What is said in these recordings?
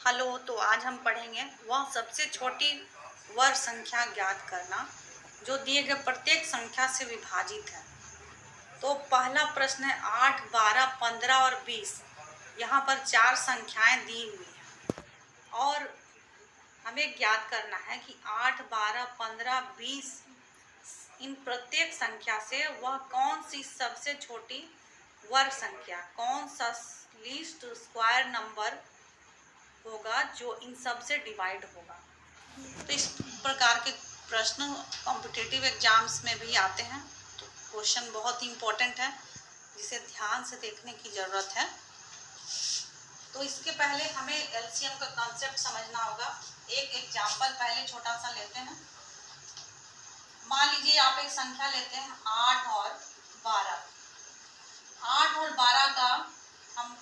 Hello. तो आज हम पढ़ेंगे वह सबसे छोटी वर्ग संख्या ज्ञात करना जो दिए गए प्रत्येक संख्या से विभाजित है। तो पहला प्रश्न है 8, 12, 15 और 20। यहाँ पर चार संख्याएं दी हुई हैं और हमें ज्ञात करना है कि 8, 12, 15, 20 इन प्रत्येक संख्या से वह कौन सी सबसे छोटी वर्ग संख्या, कौन सा लीस्ट स्क्वायर नंबर होगा जो इन सब से डिवाइड होगा। तो इस प्रकार के प्रश्न कॉम्पिटिटिव एग्जाम्स में भी आते हैं। तो क्वेश्चन बहुत ही इम्पोर्टेंट है जिसे ध्यान से देखने की ज़रूरत है। तो इसके पहले हमें एलसीएम का कॉन्सेप्ट समझना होगा। एक एग्जाम्पल पहले छोटा सा लेते हैं। मान लीजिए आप एक संख्या लेते हैं 8 और 12। 8 और 12 का हम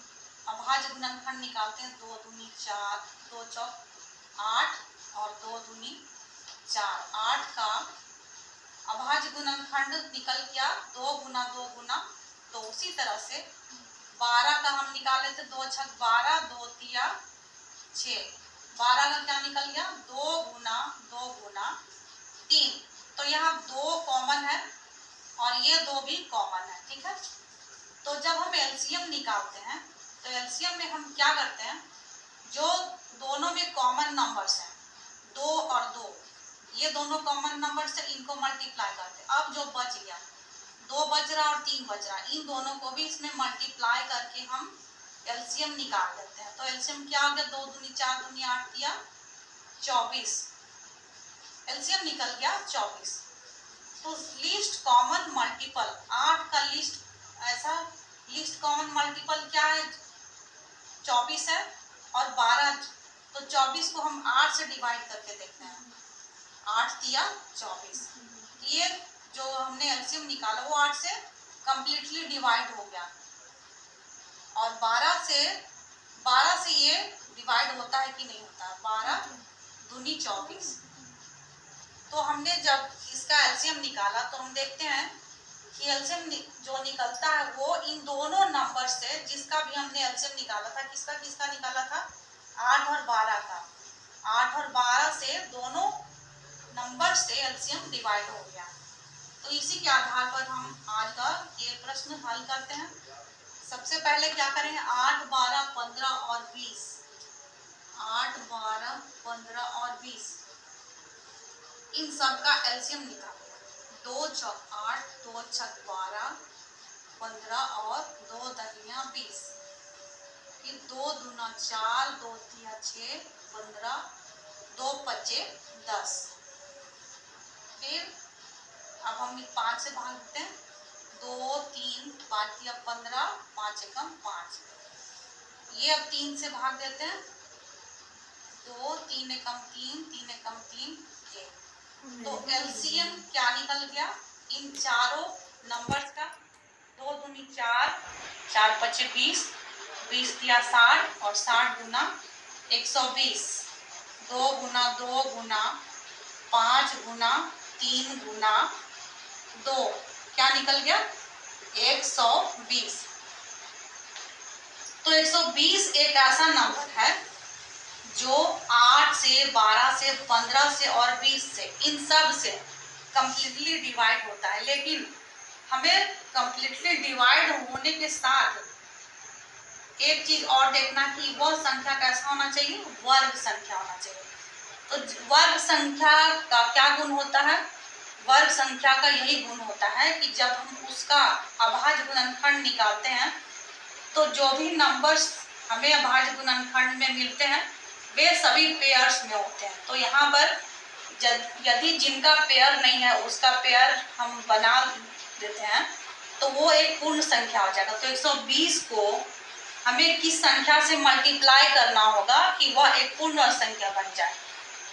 अभाज्य गुणनखंड निकालते हैं। 2 दूनी 4, 2 चौक 8 और 2 दूनी 4। 8 का अभाज्य गुणनखंड निकल गया 2 गुना 2 गुना। तो उसी तरह से 12 का हम निकाले थे 2 छक 12, 2 तिया 6। 12 का क्या निकल गया 2 गुना 2 गुना 3। तो यहाँ 2 कॉमन है और ये 2 भी कॉमन है। ठीक है। तो जब हम एलसीएम निकालते हैं तो एलसीएम में हम क्या करते हैं, जो दोनों में कॉमन नंबर्स हैं 2 और 2, ये दोनों कॉमन नंबर्स है, इनको मल्टीप्लाई करते हैं। अब जो बच गया 2 बच रहा और 3 बच रहा, इन दोनों को भी इसमें मल्टीप्लाई करके हम एलसीएम निकाल देते हैं। तो एलसीएम क्या हो गया 2 दूनी 4 दूनी 8 दिया 24। एलसीएम निकल गया 24। तो लीस्ट कॉमन मल्टीपल 8 का लीस्ट कॉमन मल्टीपल क्या है 24 है और 12। तो 24 को हम 8 से डिवाइड करके देखते हैं। 8 दिया 24। ये जो हमने एलसीएम निकाला वो 8 से कंप्लीटली डिवाइड हो गया और 12 से ये डिवाइड होता है कि नहीं होता है। 12 दूनी 24। तो हमने जब इसका एलसीएम निकाला तो हम देखते हैं कि एलसीएम जो निकलता है वो इन दोनों नंबर से, जिसका भी हमने एलसीएम निकाला था, किसका निकाला था 8 और 12 का। 8 और 12 से दोनों नंबर से एलसीएम डिवाइड हो गया। तो इसी के आधार पर हम आज का ये प्रश्न हल करते हैं। सबसे पहले क्या करेंगे 8, 12, 15 और 20। 8, 12, 15 और 20 इन सब का एलसीएम निकालेंगे। 2 चौक 8, 2 छक 12, 15 और 2 दहिया 20। फिर 2 दूना 4, 2 तिया 6, 15, 2 पचे 10। फिर अब हम 5 से भाग देते हैं। 2, 3, 5 तिया 15, 5 एकम 5। ये अब 3 से भाग देते हैं। 2, 3 एकम 3, 3 एकम 3 1। तो एलसीएम क्या निकल गया इन चारों नंबर्स का। 2 दूनी 4, 4 पचे 20, 20 दिया 60 और 60 गुना 120। 2 गुना 2 गुना 5 गुना 3 गुना 2 क्या निकल गया 120। तो 120 एक ऐसा नंबर है जो 8 से 12 से 15 से और 20 से इन सब से कंप्लीटली डिवाइड होता है। लेकिन हमें कंप्लीटली डिवाइड होने के साथ एक चीज और देखना कि वह संख्या कैसा होना चाहिए, वर्ग संख्या होना चाहिए। तो वर्ग संख्या का क्या गुण होता है, वर्ग संख्या का यही गुण होता है कि जब हम उसका अभाज्य गुणनखंड निकालते हैं तो जो भी नंबर्स हमें अभाज्य गुणनखंड में मिलते हैं वे सभी पेयर्स में होते हैं। तो यहाँ पर यदि जिनका पेयर नहीं है उसका पेयर हम बना देते हैं तो वो एक पूर्ण संख्या हो जाएगा। तो 120 को हमें किस संख्या से मल्टीप्लाई करना होगा कि वह एक पूर्ण संख्या बन जाए।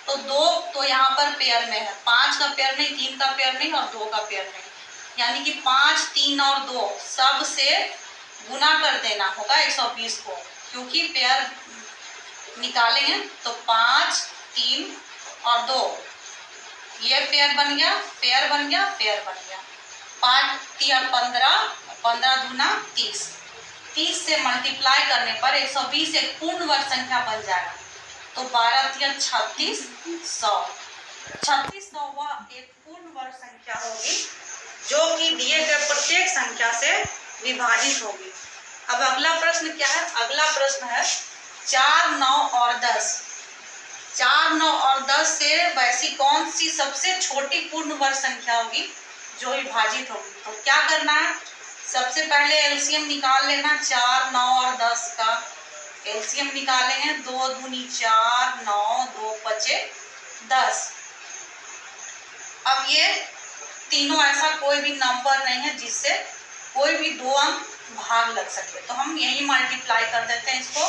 तो 2 तो यहाँ पर पेयर में है, 5 का पेयर नहीं, 3 का पेयर नहीं और 2 का पेयर नहीं, यानी कि 5, 3 और 2 सब से गुना कर देना होगा 120 को, क्योंकि पेयर निकालेंगे तो 5, 3 और 2 ये पेयर बन गया, पेयर बन गया, पेयर बन गया। 5 तिया 15, 15 दूना 30। 30 से मल्टीप्लाई करने पर 120 एक पूर्ण वर्ग संख्या बन जाएगा। तो 12 तिया 36, 100। 3600 वह एक पूर्ण वर्ग संख्या होगी जो कि दिए गए प्रत्येक संख्या से विभाजित होगी। अब अगला प्रश्न क्या है? अगला प्रश्न है 4, 9 और 10। 4, 9 और 10 से वैसी कौन सी सबसे छोटी पूर्ण वर्ग संख्या होगी जो विभाजित होगी? तो क्या करना है? सबसे पहले एलसीएम निकाल लेना 4, 9 और 10 का। एलसीएम निकालेंगे 2 दूनी 4, 9, 2 पचे 10। अब ये तीनों ऐसा कोई भी नंबर नहीं है जिससे कोई भी 2 अंक भाग लग सके, तो हम यही मल्टीप्लाई कर देते हैं इसको।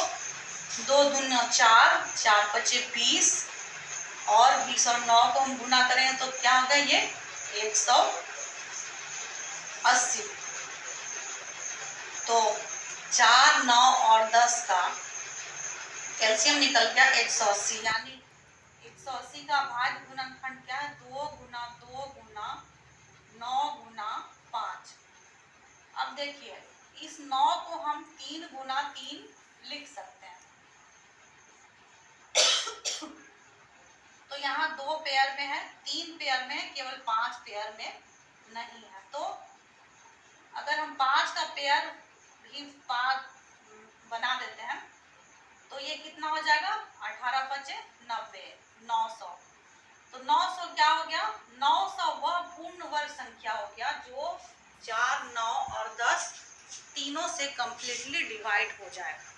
2 दूना 4, 4 पचे 20 और 20 और 9 को हम गुना करें तो क्या होगा? ये 180। तो 4, 9 और 10 का एलसीएम निकल गया 180, यानी 180 का भाज्य गुणनखंड क्या है? 2 गुना 2 गुना 9 गुना 5। अब देखिए इस 9 को हम 3 गुना 3 लिख सकते हैं। तो यहाँ 2 पेयर में है, 3 पेयर में, केवल 5 पेयर में नहीं है। तो अगर हम 5 का पेयर भी 5 बना देते हैं तो ये कितना हो जाएगा? 18 पचे 90, 900। तो 900 क्या हो गया? 900 वह पूर्ण वर्ग संख्या हो गया जो 4, 9 और 10 तीनों से कंप्लीटली डिवाइड हो जाएगा।